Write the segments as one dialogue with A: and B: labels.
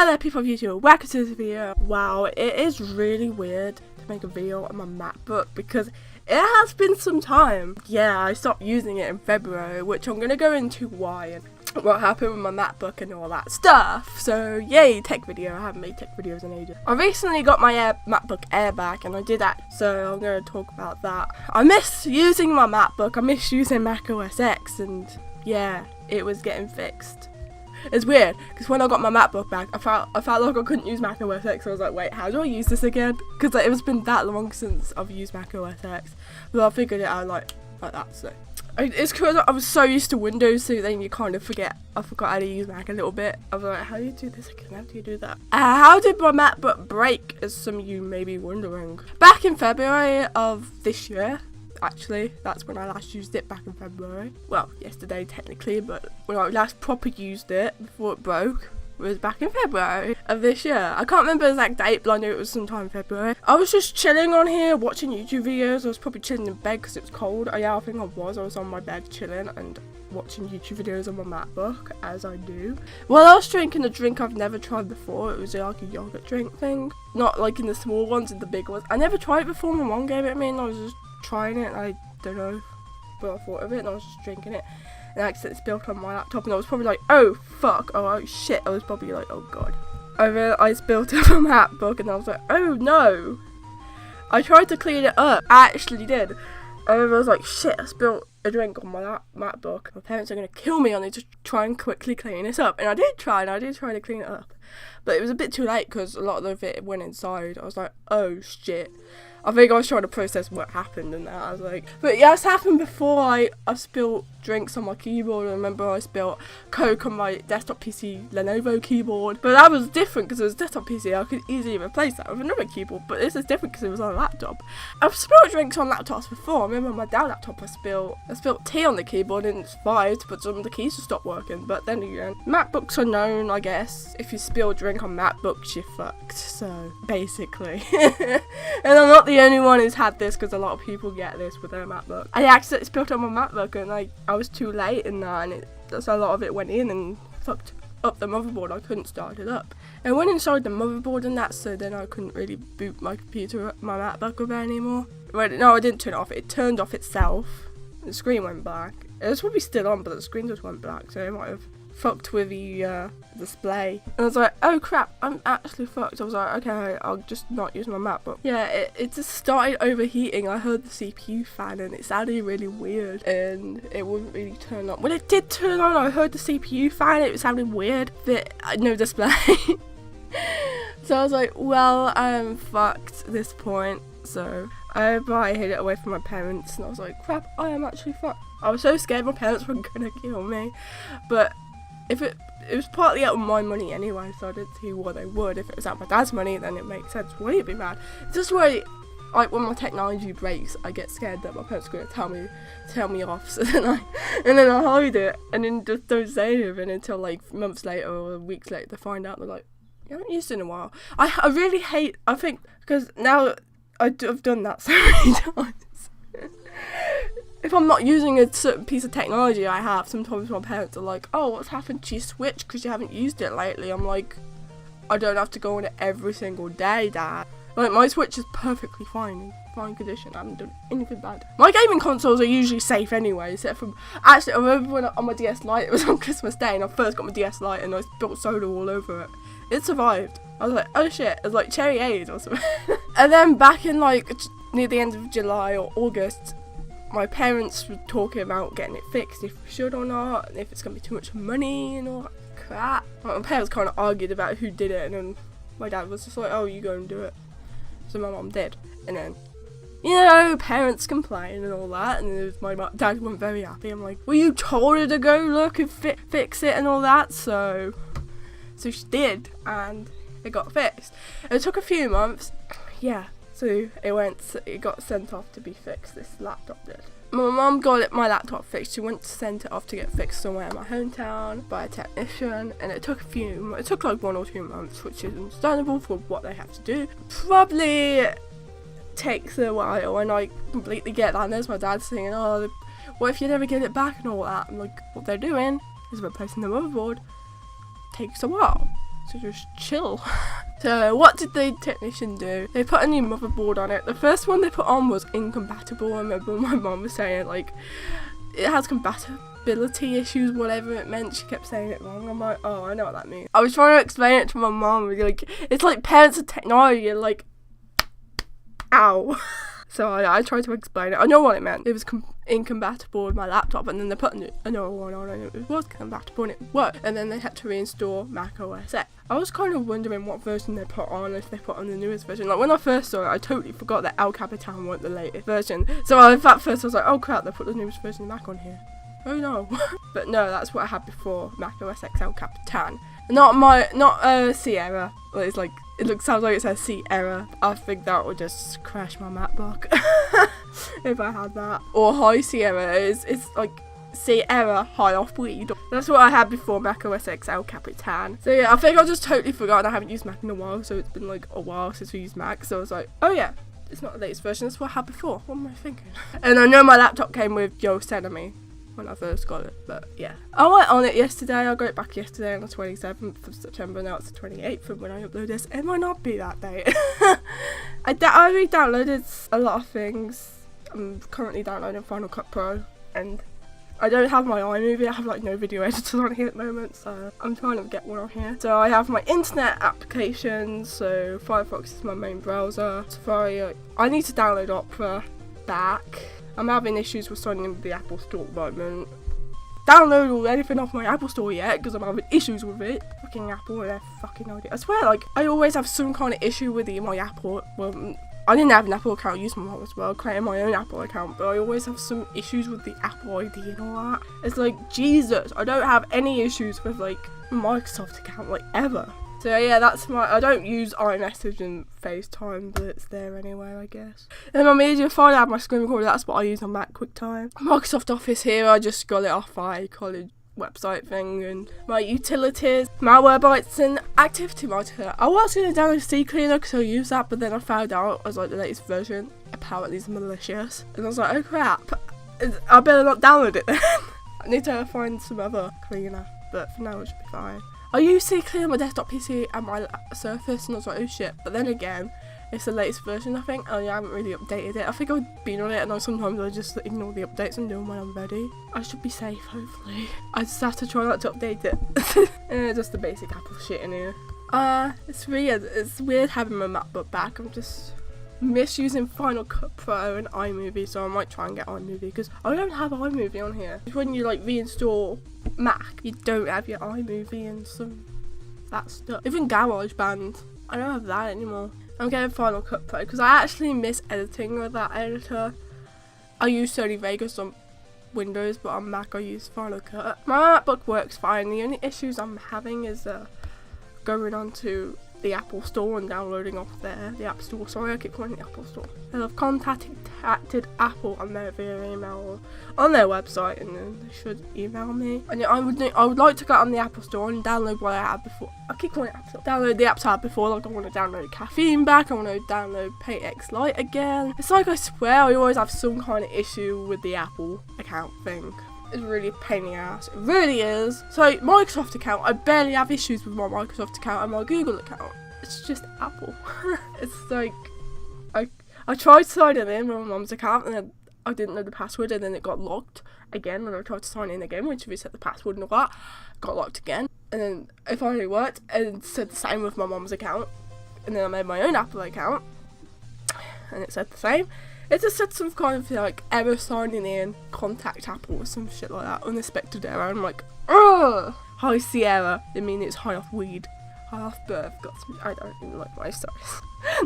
A: Hello people of YouTube, welcome to this video. Wow, it is really weird to make a video on my MacBook because it has been some time. Yeah, I stopped using it in February, which I'm going to go into why and what happened with my MacBook and all that stuff. So yay, tech video. I haven't made tech videos in ages. I recently got my MacBook Air back and I did that, so I'm going to talk about that. I miss using my MacBook, I miss using macOS X, and yeah, it was getting fixed. It's weird because when I got my MacBook back, I felt like I couldn't use macOS X. So I was like, wait, how do I use this again? Because it has been that long since I've used macOS X. But I figured it out like that. So it's because I was so used to Windows, so then you kind of forget. I forgot how to use Mac a little bit. I was like, how do you do this again? How do you do that? How did my MacBook break? As some of you may be wondering. Back in February of this year. Actually, that's when I last used it, back in February. Well, yesterday technically, but when I last proper used it before it broke was back in February of this year. I can't remember the exact date, but I knew it was sometime in February. I was just chilling on here watching YouTube videos. I was probably chilling in bed because it was cold. Yeah, I think I was on my bed chilling and watching YouTube videos on my MacBook, as I do. Well, I was drinking a drink I've never tried before. It was like a yogurt drink thing. Not like in the small ones, in the big ones. I never tried it before. My mom gave it to me and I was just trying it. I don't know what I thought of it, and I was just drinking it and I accidentally spilled on my laptop, and I was probably like, oh fuck, oh shit. I was probably like, oh god. I spilled it on my MacBook and I was like, oh no. I tried to clean it up. I actually did. I was like, shit, I spilled a drink on my MacBook. My parents are going to kill me. I need to try and quickly clean this up. And I did try to clean it up. But it was a bit too late because a lot of it went inside. I was like, oh shit. I think I was trying to process what happened and that. I was like, but yeah, it's happened before. I spilled drinks on my keyboard. I remember I spilled Coke on my desktop PC Lenovo keyboard. But that was different because it was a desktop PC. I could easily replace that with another keyboard. But this is different because it was on a laptop. I've spilled drinks on laptops before. I remember on my Dell laptop I spilled tea on the keyboard, and it's fine to put some of the keys to stop working. But then again, MacBooks are known, I guess, if you spill drink on MacBooks, you're fucked. So basically. And I'm not the only one who's had this because a lot of people get this with their MacBook. I accidentally spilled on my MacBook and I was too late in that, and so a lot of it went in and fucked up the motherboard. I couldn't start it up. It went inside the motherboard and that, so then I couldn't really boot my computer, my MacBook up anymore. Well, no, I didn't turn it off. It turned off itself. The screen went black. It was probably still on, but the screen just went black, so it might have fucked with the display. And I was like, oh crap, I'm actually fucked. I was like, okay, I'll just not use my MacBook. Yeah, it just started overheating. I heard the CPU fan and it sounded really weird and it wouldn't really turn on. When it did turn on, I heard the CPU fan, it sounded weird, but no display. So I was like, well, I'm fucked at this point. So I hid it away from my parents and I was like, crap, I am actually fucked. I was so scared my parents were gonna kill me, but if it was partly out of my money anyway, so I didn't see why they would. If it was out of my dad's money, then it makes sense why he'd be mad. It's just why, like, when my technology breaks, I get scared that my parents are gonna tell me off. So then I hide it and then just don't say anything until like months later or weeks later to find out. They're like, you haven't used it in a while. I really hate. I think because now I've done that so many times. If I'm not using a certain piece of technology I have, sometimes my parents are like, oh, what's happened to your Switch because you haven't used it lately? I'm like, I don't have to go on it every single day, Dad. Like, my Switch is perfectly fine condition. I haven't done anything bad. My gaming consoles are usually safe anyway, except from, actually, I remember when on my DS Lite, it was on Christmas Day, and I first got my DS Lite, and I spilled soda all over it. It survived. I was like, oh shit, it was like cherry A's or something. And then back in like, near the end of July or August, my parents were talking about getting it fixed, if we should or not, and if it's going to be too much money and all that crap. My parents kind of argued about who did it, and then my dad was just like, oh, you go and do it. So my mom did. And then, you know, parents complain and all that, and my dad wasn't very happy. I'm like, well, you told her to go look and fix it and all that, so she did, and it got fixed. It took a few months, yeah. So it got sent off to be fixed, this laptop did. My mum got my laptop fixed. She went to send it off to get fixed somewhere in my hometown by a technician, and it took like 1 or 2 months, which is understandable for what they have to do. Probably takes a while, and I completely get that. And there's my dad saying, oh, what if you never get it back and all that? I'm like, what they're doing is replacing the motherboard. Takes a while. to just chill. So what did the technician do? They put a new motherboard on it. The first one they put on was incompatible. I remember my mom was saying like it has compatibility issues, whatever it meant. She kept saying it wrong. I'm like, oh, I know what that means. I was trying to explain it to my mom. Like, it's like parents of technology. Like, ow. So I tried to explain it. I know what it meant. It was incompatible with my laptop, and then they put another one on, and it was compatible and it worked. And then they had to reinstall Mac OS X. I was kind of wondering what version they put on, if they put on the newest version. Like when I first saw it, I totally forgot that El Capitan weren't the latest version. So at first I was like, oh crap, they put the newest version of Mac on here. Oh no. But no, that's what I had before Mac OS X El Capitan. Not Sierra. It's like sounds like it says Sierra. I think that would just crash my MacBook if I had that. Or High Sierra it's like Sierra high off weed. That's what I had before Mac OS X El Capitan. So yeah, I think I just totally forgot. I haven't used Mac in a while, so it's been like a while since we used Mac. So I was like, oh yeah, it's not the latest version. That's what I had before. What am I thinking? And I know my laptop came with Yosemite when I first got it, but yeah. I went on it yesterday. I got it back yesterday on the 27th of September. Now it's the 28th, and when I upload this, it might not be that date. I re-downloaded a lot of things. I'm currently downloading Final Cut Pro, and I don't have my iMovie. I have like no video editors on here at the moment, so I'm trying to get one on here. So I have my internet applications. So Firefox is my main browser. Safari. I need to download Opera back. I'm having issues with signing into the Apple Store at the moment. Download or anything off my Apple Store yet, because I'm having issues with it. Fucking Apple and their fucking idea. I swear, like, I always have some kind of issue with my Apple. Well, I didn't have an Apple account, I used my mom as well, creating my own Apple account, but I always have some issues with the Apple ID and all that. It's like, Jesus, I don't have any issues with, like, Microsoft account, like, ever. So yeah, that's I don't use iMessage and FaceTime, but it's there anyway, I guess. And my media file, I have my screen recorder, that's what I use on Mac QuickTime. Microsoft Office here, I just got it off my college website thing, and my utilities, Malwarebytes and Activity Monitor. I was going to download CCleaner because I use that, but then I found out as like the latest version apparently is malicious, and I was like, oh crap, I better not download it then. I need to find some other cleaner, but for now it should be fine. I use CCleaner on my desktop PC and my Surface, and I was like, oh shit, but then again, it's the latest version, I think, and I haven't really updated it. I think I've been on it, and sometimes I just ignore the updates and do them when I'm ready. I should be safe, hopefully. I just have to try not to update it. Just the basic Apple shit in here. It's weird. It's weird having my MacBook back. I'm just misusing Final Cut Pro and iMovie, so I might try and get iMovie, because I don't have iMovie on here. When you like reinstall Mac, you don't have your iMovie and some that stuff. Even GarageBand, I don't have that anymore. I'm getting Final Cut Pro because I actually miss editing with that editor. I use Sony Vegas on Windows, but on Mac I use Final Cut. My MacBook works fine. The only issues I'm having is going onto the Apple Store and downloading off there. The App Store, sorry, I keep calling it the Apple Store. And I've contacted Apple on their via email on their website, and then they should email me. And I would like to go on the Apple Store and download what I had before. I keep calling it App Store. Download the apps I had before. Like I want to download Caffeine back. I want to download PayX Lite again. It's like I swear I always have some kind of issue with the Apple account thing. It's really a pain in the ass. It really is. So Microsoft account, I barely have issues with my Microsoft account and my Google account. It's just Apple. It's like I tried signing in with my mum's account, and then I didn't know the password, and then it got locked again, and I tried to sign in again, which reset the password and all that, got locked again, and then it finally worked, and it said the same with my mum's account, and then I made my own Apple account, and it said the same. It just said some kind of like error signing in, contact Apple or some shit like that, unexpected error. I'm like, ugh! High Sierra, I mean it's high off weed, high off birth, got some, I don't even like my stories.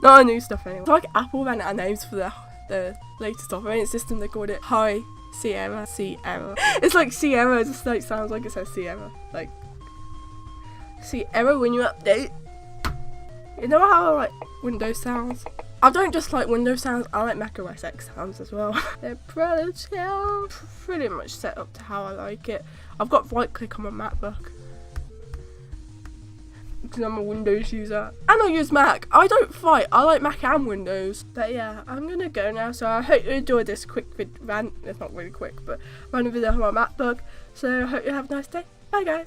A: Not new stuff anyway. It's like Apple ran out of names for the latest operating system, they called it High Sierra, Sierra. It's like Sierra, it just like sounds like it says Sierra. Like, Sierra when you update. You know how like Windows sounds? I don't just like Windows sounds, I like Mac OS X sounds as well. They're pretty much set up to how I like it. I've got right click on my MacBook because I'm a Windows user. And I use Mac. I don't fight, I like Mac and Windows. But yeah, I'm gonna go now, so I hope you enjoyed this quick rant. It's not really quick, but random video on my MacBook. So I hope you have a nice day. Bye guys.